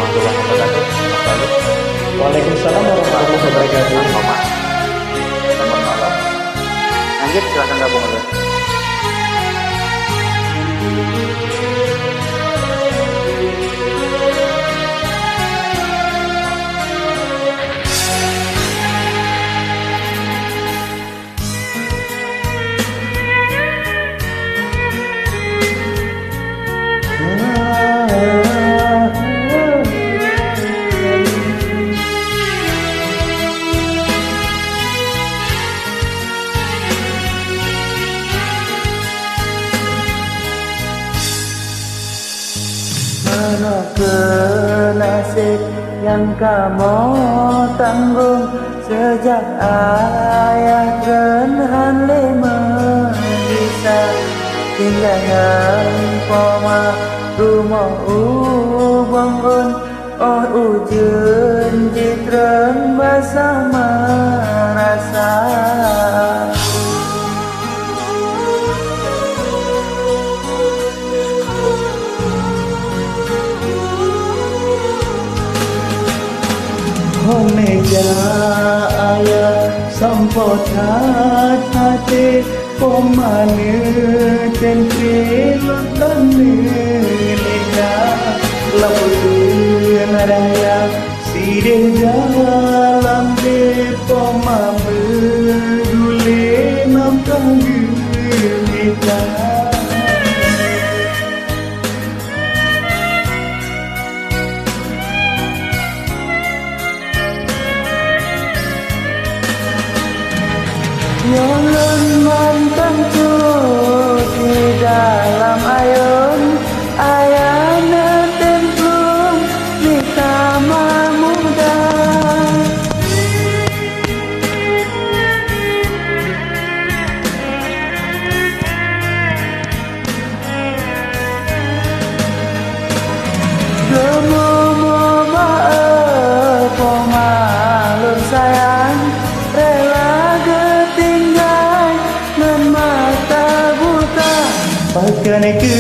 warahmatullahi wabarakatuh. Mas Bayu, Waalaikumsalam warahmatullahi wabarakatuh. Mas Mamat, selamat malam. Lanjut, silakan gabung dulu. Mana ke nasib yang kamu tanggung sejak ayah Renhan menyisa tinggalan poma rumah bangun oh ujun jitren bersama rasa. Meja ayah sampotat hati pemane tentre lutan nega laputin raya sirih dalam de pema berdule nampak gulita. Yang mantan di dalam ayun ayana templum di kamar muda. Gemumu maaf malum sayang rela Pakan ke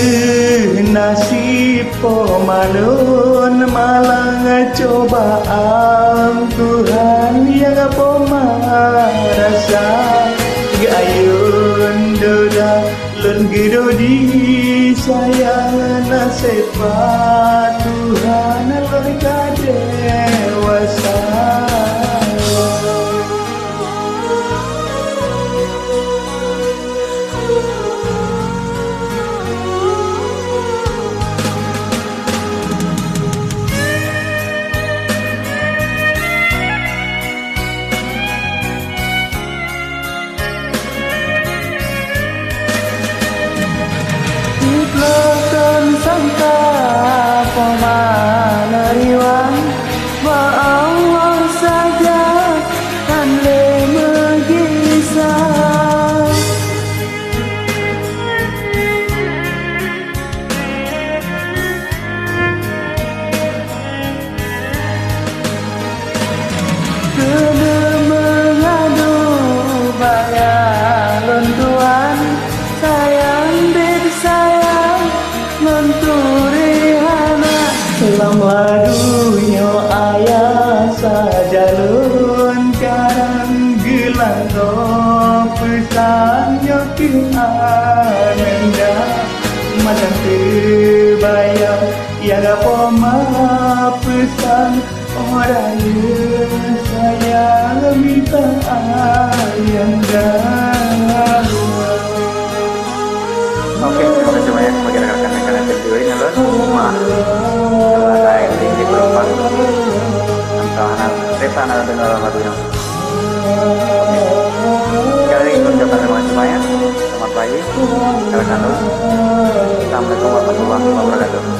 nasib pemalun malang cobaan Tuhan yang pemarasa gayun doda lun gido di sayang nasib Tuhan lun kadewasa. Lokan sangka pemaneriwan Ba'awang saja kan le megisah. Kena mengadu bayalon tuan sayang dek sayang menturi hana Lam lagunya ayah sajalun karang gelang do pesannya kianenda macam terbayang yang apa pesan orang sayang minta ayang dah. Oke, terima kasih banyak bagi rekan-rekan yang video ini lho. Maaf, kalau saya ini berempat antahanan setan ada dalam lagunya. Sekali lagi mengucapkan terima kasih banyak. Selamat pagi, rekan-rekan. Assalamualaikum warahmatullahi wabarakatuh.